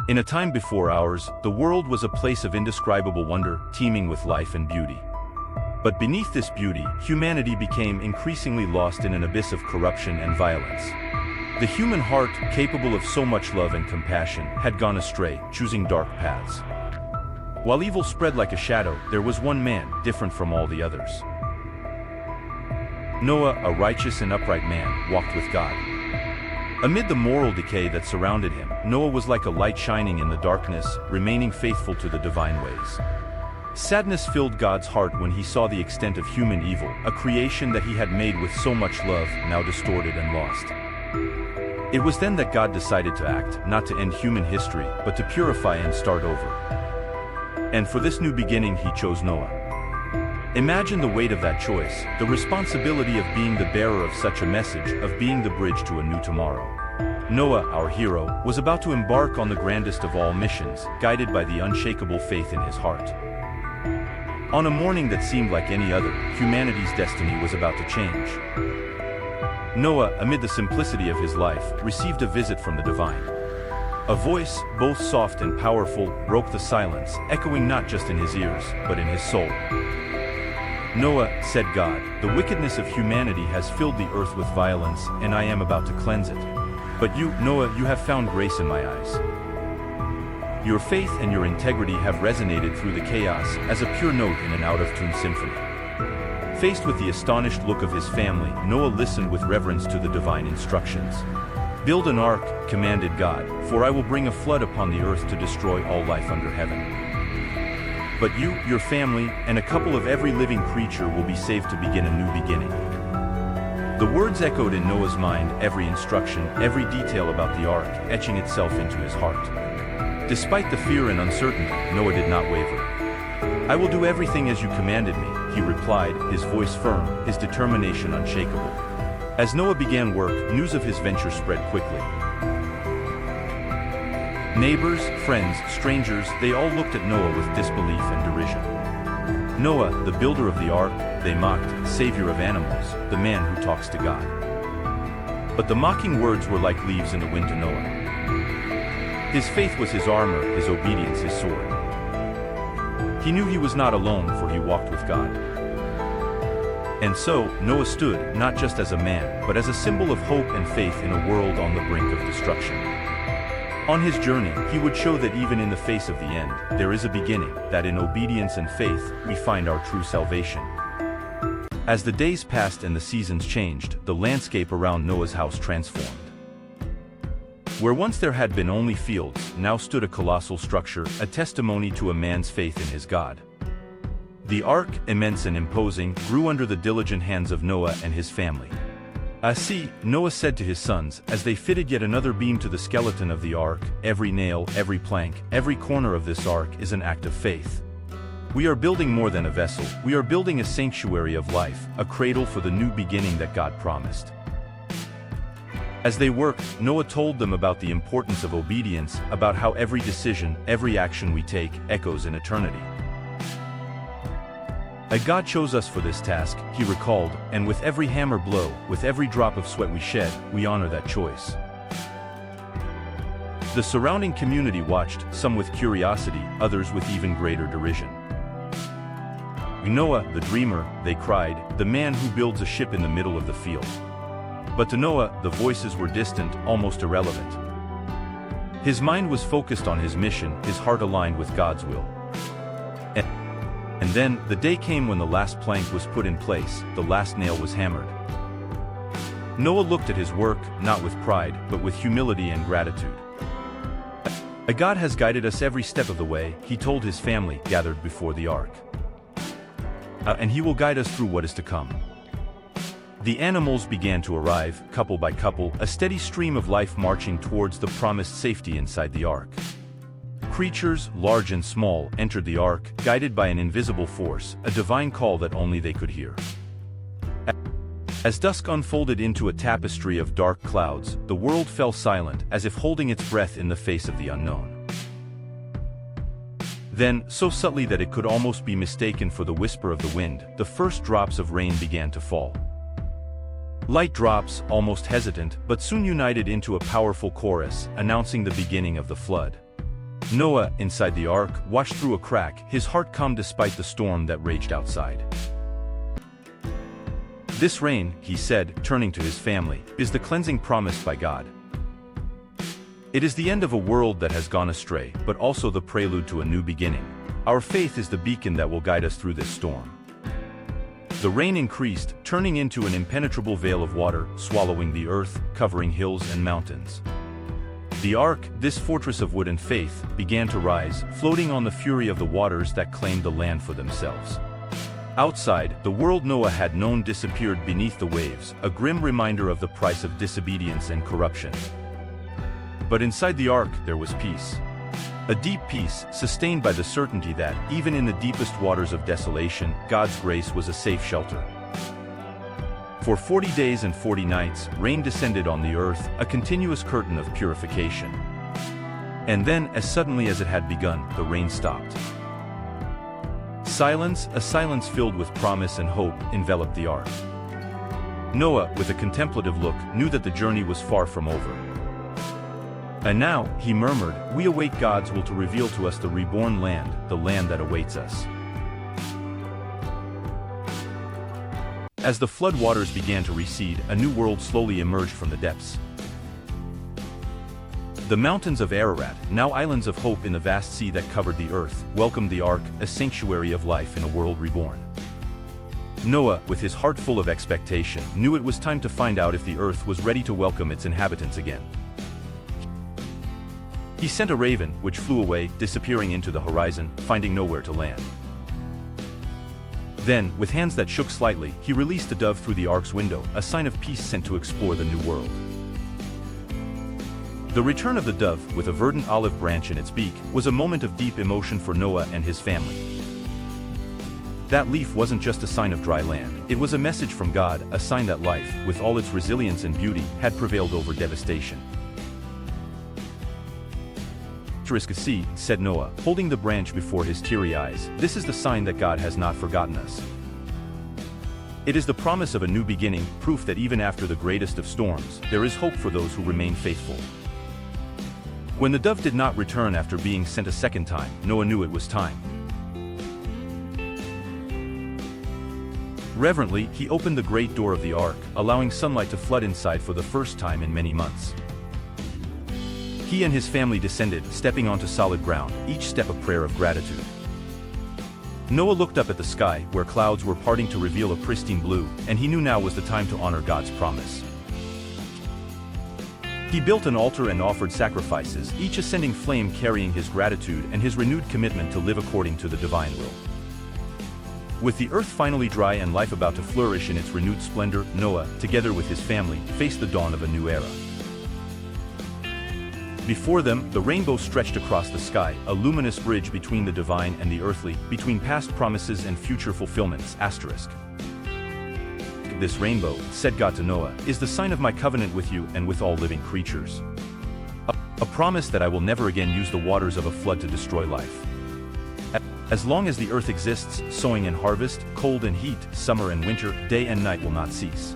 In a time before ours, the world was a place of indescribable wonder, teeming with life and beauty. But beneath this beauty, humanity became increasingly lost in an abyss of corruption and violence. The human heart, capable of so much love and compassion, had gone astray, choosing dark paths. While evil spread like a shadow, there was one man, different from all the others. Noah, a righteous and upright man, walked with God. Amid the moral decay that surrounded him, Noah was like a light shining in the darkness, remaining faithful to the divine ways. Sadness filled God's heart when he saw the extent of human evil, a creation that he had made with so much love, now distorted and lost. It was then that God decided to act, not to end human history, but to purify and start over. And for this new beginning he chose Noah. Imagine the weight of that choice, the responsibility of being the bearer of such a message, of being the bridge to a new tomorrow. Noah, our hero, was about to embark on the grandest of all missions, guided by the unshakable faith in his heart. On a morning that seemed like any other, humanity's destiny was about to change. Noah, amid the simplicity of his life, received a visit from the divine. A voice, both soft and powerful, broke the silence, echoing not just in his ears, but in his soul. Noah, said God, the wickedness of humanity has filled the earth with violence, and I am about to cleanse it. But you, Noah, you have found grace in my eyes. Your faith and your integrity have resonated through the chaos as a pure note in an out-of-tune symphony. Faced with the astonished look of his family, Noah listened with reverence to the divine instructions. Build an ark, commanded God, for I will bring a flood upon the earth to destroy all life under heaven. But you, your family, and a couple of every living creature will be saved to begin a new beginning. The words echoed in Noah's mind, every instruction, every detail about the ark, etching itself into his heart. Despite the fear and uncertainty, Noah did not waver. I will do everything as you commanded me, he replied, his voice firm, his determination unshakable. As Noah began work, news of his venture spread quickly. Neighbors, friends, strangers, they all looked at Noah with disbelief and derision. Noah, the builder of the ark, they mocked, savior of animals, the man who talks to God. But the mocking words were like leaves in the wind to Noah. His faith was his armor, his obedience his sword. He knew he was not alone, for he walked with God. And so, Noah stood, not just as a man, but as a symbol of hope and faith in a world on the brink of destruction. On his journey, he would show that even in the face of the end, there is a beginning, that in obedience and faith, we find our true salvation. As the days passed and the seasons changed, the landscape around Noah's house transformed. Where once there had been only fields, now stood a colossal structure, a testimony to a man's faith in his God. The ark, immense and imposing, grew under the diligent hands of Noah and his family. See, Noah said to his sons, as they fitted yet another beam to the skeleton of the ark, every nail, every plank, every corner of this ark is an act of faith. We are building more than a vessel, we are building a sanctuary of life, a cradle for the new beginning that God promised. As they worked, Noah told them about the importance of obedience, about how every decision, every action we take, echoes in eternity. God chose us for this task, he recalled, and with every hammer blow, with every drop of sweat we shed, we honor that choice. The surrounding community watched, some with curiosity, others with even greater derision. Noah, the dreamer, they cried, the man who builds a ship in the middle of the field. But to Noah, the voices were distant, almost irrelevant. His mind was focused on his mission, his heart aligned with God's will. And then, the day came when the last plank was put in place, the last nail was hammered. Noah looked at his work, not with pride, but with humility and gratitude. God has guided us every step of the way, he told his family, gathered before the ark. And he will guide us through what is to come. The animals began to arrive, couple by couple, a steady stream of life marching towards the promised safety inside the ark. Creatures, large and small, entered the ark, guided by an invisible force, a divine call that only they could hear. As dusk unfolded into a tapestry of dark clouds, the world fell silent, as if holding its breath in the face of the unknown. Then, so subtly that it could almost be mistaken for the whisper of the wind, the first drops of rain began to fall. Light drops, almost hesitant, but soon united into a powerful chorus, announcing the beginning of the flood. Noah, inside the ark, watched through a crack, his heart calm despite the storm that raged outside. "This rain," he said, turning to his family, "is the cleansing promised by God. It is the end of a world that has gone astray, but also the prelude to a new beginning. Our faith is the beacon that will guide us through this storm." The rain increased, turning into an impenetrable veil of water, swallowing the earth, covering hills and mountains. The ark, this fortress of wood and faith, began to rise, floating on the fury of the waters that claimed the land for themselves. Outside, the world Noah had known disappeared beneath the waves, a grim reminder of the price of disobedience and corruption. But inside the ark, there was peace. A deep peace, sustained by the certainty that, even in the deepest waters of desolation, God's grace was a safe shelter. For 40 days and 40 nights, rain descended on the earth, a continuous curtain of purification. And then, as suddenly as it had begun, the rain stopped. Silence, a silence filled with promise and hope, enveloped the ark. Noah, with a contemplative look, knew that the journey was far from over. "And now," he murmured, "we await God's will to reveal to us the reborn land, the land that awaits us." As the flood waters began to recede, a new world slowly emerged from the depths. The mountains of Ararat, now islands of hope in the vast sea that covered the earth, welcomed the ark, a sanctuary of life in a world reborn. Noah, with his heart full of expectation, knew it was time to find out if the earth was ready to welcome its inhabitants again. He sent a raven, which flew away, disappearing into the horizon, finding nowhere to land. Then, with hands that shook slightly, he released a dove through the ark's window, a sign of peace sent to explore the new world. The return of the dove, with a verdant olive branch in its beak, was a moment of deep emotion for Noah and his family. That leaf wasn't just a sign of dry land, it was a message from God, a sign that life, with all its resilience and beauty, had prevailed over devastation. "See," said Noah, holding the branch before his teary eyes, "this is the sign that God has not forgotten us. It is the promise of a new beginning, proof that even after the greatest of storms, there is hope for those who remain faithful." When the dove did not return after being sent a second time, Noah knew it was time. Reverently, he opened the great door of the ark, allowing sunlight to flood inside for the first time in many months. He and his family descended, stepping onto solid ground, each step a prayer of gratitude. Noah looked up at the sky, where clouds were parting to reveal a pristine blue, and he knew now was the time to honor God's promise. He built an altar and offered sacrifices, each ascending flame carrying his gratitude and his renewed commitment to live according to the divine will. With the earth finally dry and life about to flourish in its renewed splendor, Noah, together with his family, faced the dawn of a new era. Before them, the rainbow stretched across the sky, a luminous bridge between the divine and the earthly, between past promises and future fulfillments. "This rainbow," said God to Noah, "is the sign of my covenant with you and with all living creatures. A promise that I will never again use the waters of a flood to destroy life. As long as the earth exists, sowing and harvest, cold and heat, summer and winter, day and night will not cease."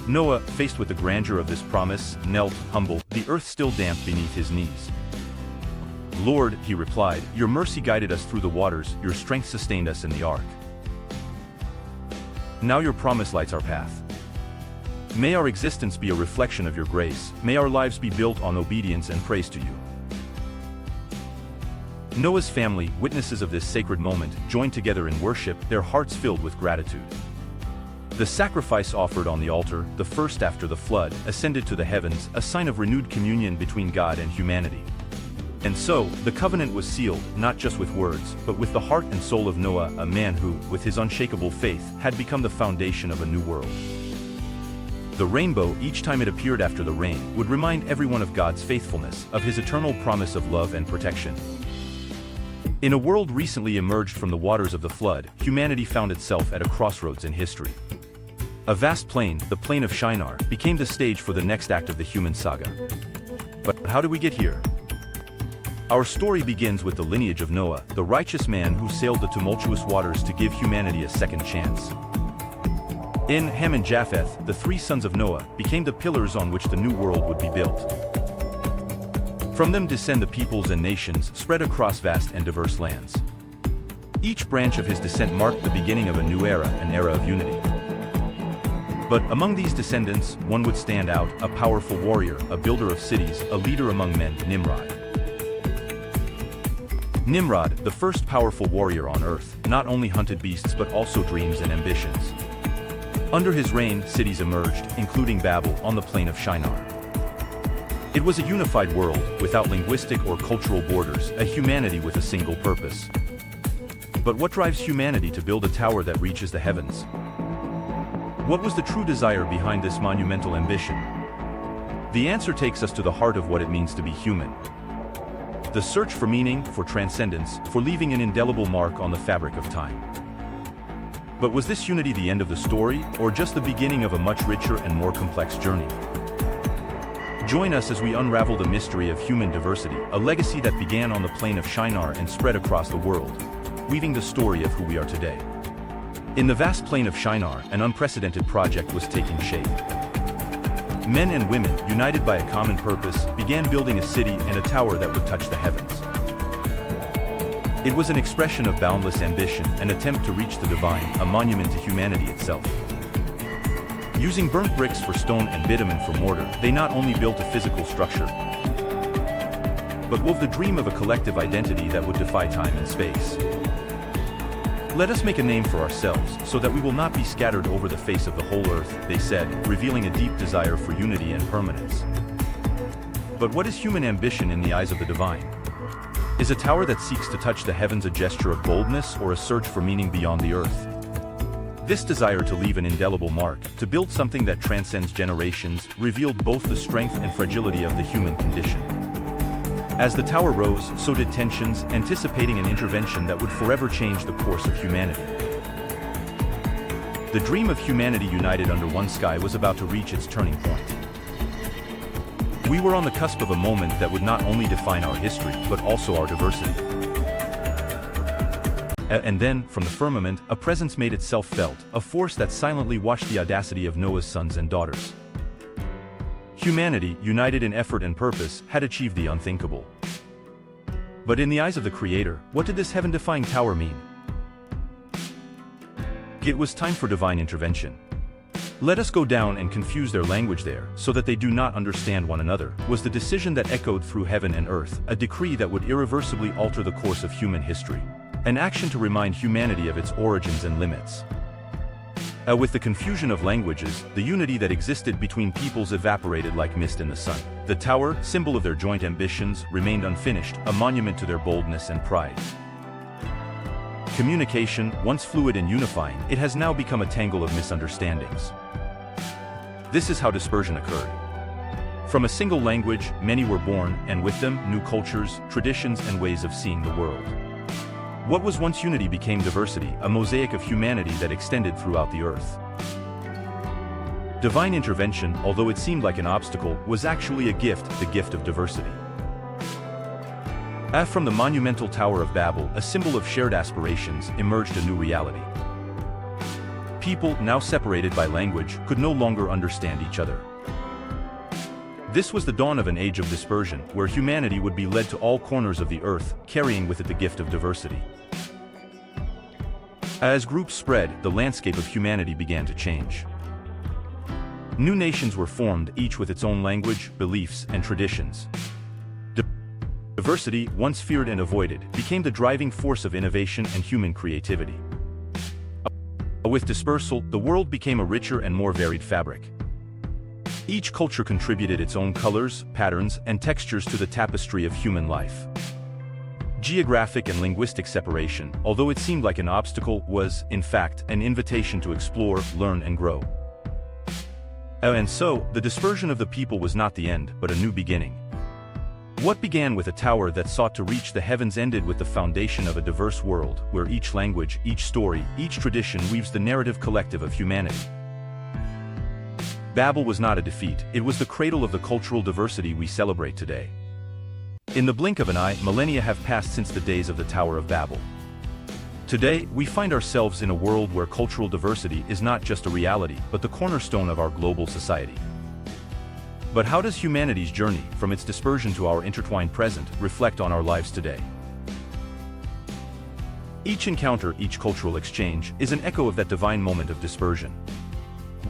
Noah, faced with the grandeur of this promise, knelt, humble, the earth still damp beneath his knees. "Lord," he replied, "your mercy guided us through the waters, your strength sustained us in the ark. Now your promise lights our path. May our existence be a reflection of your grace, may our lives be built on obedience and praise to you." Noah's family, witnesses of this sacred moment, joined together in worship, their hearts filled with gratitude. The sacrifice offered on the altar, the first after the flood, ascended to the heavens, a sign of renewed communion between God and humanity. And so, the covenant was sealed, not just with words, but with the heart and soul of Noah, a man who, with his unshakable faith, had become the foundation of a new world. The rainbow, each time it appeared after the rain, would remind everyone of God's faithfulness, of his eternal promise of love and protection. In a world recently emerged from the waters of the flood, humanity found itself at a crossroads in history. A vast plain, the plain of Shinar, became the stage for the next act of the human saga. But how did we get here? Our story begins with the lineage of Noah, the righteous man who sailed the tumultuous waters to give humanity a second chance. In Ham and Japheth, the three sons of Noah became the pillars on which the new world would be built. From them descend the peoples and nations spread across vast and diverse lands. Each branch of his descent marked the beginning of a new era, an era of unity. But among these descendants, one would stand out, a powerful warrior, a builder of cities, a leader among men, Nimrod. Nimrod, the first powerful warrior on earth, not only hunted beasts but also dreams and ambitions. Under his reign, cities emerged, including Babel, on the plain of Shinar. It was a unified world, without linguistic or cultural borders, a humanity with a single purpose. But what drives humanity to build a tower that reaches the heavens? What was the true desire behind this monumental ambition? The answer takes us to the heart of what it means to be human. The search for meaning, for transcendence, for leaving an indelible mark on the fabric of time. But was this unity the end of the story, or just the beginning of a much richer and more complex journey? Join us as we unravel the mystery of human diversity, a legacy that began on the plain of Shinar and spread across the world, weaving the story of who we are today. In the vast plain of Shinar, an unprecedented project was taking shape. Men and women, united by a common purpose, began building a city and a tower that would touch the heavens. It was an expression of boundless ambition, an attempt to reach the divine, a monument to humanity itself. Using burnt bricks for stone and bitumen for mortar, they not only built a physical structure, but wove the dream of a collective identity that would defy time and space. Let us make a name for ourselves, so that we will not be scattered over the face of the whole earth, they said, revealing a deep desire for unity and permanence. But what is human ambition in the eyes of the divine? Is a tower that seeks to touch the heavens a gesture of boldness or a search for meaning beyond the earth? This desire to leave an indelible mark, to build something that transcends generations, revealed both the strength and fragility of the human condition. As the tower rose, so did tensions, anticipating an intervention that would forever change the course of humanity. The dream of humanity united under one sky was about to reach its turning point. We were on the cusp of a moment that would not only define our history, but also our diversity. And then, from the firmament, a presence made itself felt, a force that silently watched the audacity of Noah's sons and daughters. Humanity, united in effort and purpose, had achieved the unthinkable. But in the eyes of the Creator, what did this heaven-defying tower mean? It was time for divine intervention. Let us go down and confuse their language there, so that they do not understand one another, was the decision that echoed through heaven and earth, a decree that would irreversibly alter the course of human history. An action to remind humanity of its origins and limits. With the confusion of languages, the unity that existed between peoples evaporated like mist in the sun. The tower, symbol of their joint ambitions, remained unfinished, a monument to their boldness and pride. Communication, once fluid and unifying, it has now become a tangle of misunderstandings. This is how dispersion occurred. From a single language, many were born, and with them, new cultures, traditions, and ways of seeing the world. What was once unity became diversity, a mosaic of humanity that extended throughout the earth. Divine intervention, although it seemed like an obstacle, was actually a gift, the gift of diversity. From the monumental Tower of Babel, a symbol of shared aspirations, emerged a new reality. People, now separated by language, could no longer understand each other. This was the dawn of an age of dispersion, where humanity would be led to all corners of the earth, carrying with it the gift of diversity. As groups spread, the landscape of humanity began to change. New nations were formed, each with its own language, beliefs, and traditions. Diversity, once feared and avoided, became the driving force of innovation and human creativity. With dispersal, the world became a richer and more varied fabric. Each culture contributed its own colors, patterns, and textures to the tapestry of human life. Geographic and linguistic separation, although it seemed like an obstacle, was, in fact, an invitation to explore, learn, and grow. And so, the dispersion of the people was not the end, but a new beginning. What began with a tower that sought to reach the heavens ended with the foundation of a diverse world, where each language, each story, each tradition weaves the narrative collective of humanity. Babel was not a defeat, it was the cradle of the cultural diversity we celebrate today. In the blink of an eye, millennia have passed since the days of the Tower of Babel. Today, we find ourselves in a world where cultural diversity is not just a reality, but the cornerstone of our global society. But how does humanity's journey, from its dispersion to our intertwined present, reflect on our lives today? Each encounter, each cultural exchange, is an echo of that divine moment of dispersion.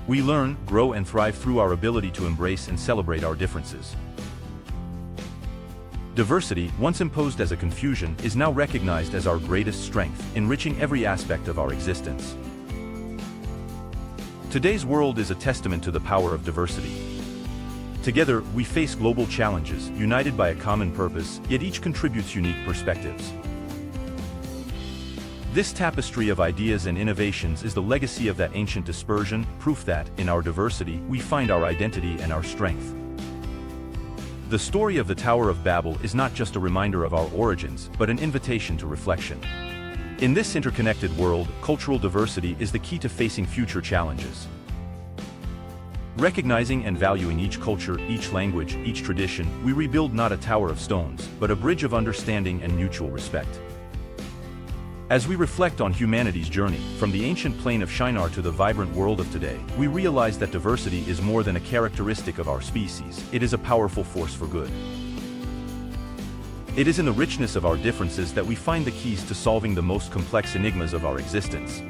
We learn, grow and thrive through our ability to embrace and celebrate our differences. Diversity, once imposed as a confusion, is now recognized as our greatest strength, enriching every aspect of our existence. Today's world is a testament to the power of diversity. Together, we face global challenges, united by a common purpose, yet each contributes unique perspectives. This tapestry of ideas and innovations is the legacy of that ancient dispersion, proof that, in our diversity, we find our identity and our strength. The story of the Tower of Babel is not just a reminder of our origins, but an invitation to reflection. In this interconnected world, cultural diversity is the key to facing future challenges. Recognizing and valuing each culture, each language, each tradition, we rebuild not a tower of stones, but a bridge of understanding and mutual respect. As we reflect on humanity's journey, from the ancient plain of Shinar to the vibrant world of today, we realize that diversity is more than a characteristic of our species, it is a powerful force for good. It is in the richness of our differences that we find the keys to solving the most complex enigmas of our existence.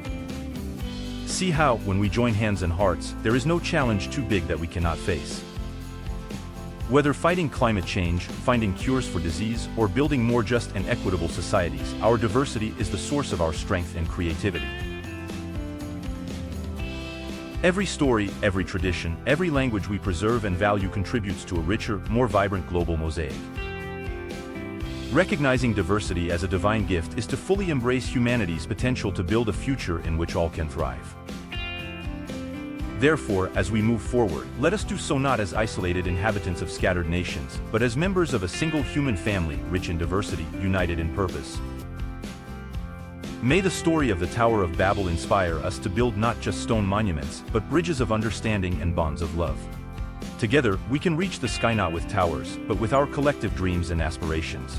See how, when we join hands and hearts, there is no challenge too big that we cannot face. Whether fighting climate change, finding cures for disease, or building more just and equitable societies, our diversity is the source of our strength and creativity. Every story, every tradition, every language we preserve and value contributes to a richer, more vibrant global mosaic. Recognizing diversity as a divine gift is to fully embrace humanity's potential to build a future in which all can thrive. Therefore, as we move forward, let us do so not as isolated inhabitants of scattered nations, but as members of a single human family, rich in diversity, united in purpose. May the story of the Tower of Babel inspire us to build not just stone monuments, but bridges of understanding and bonds of love. Together, we can reach the sky not with towers, but with our collective dreams and aspirations.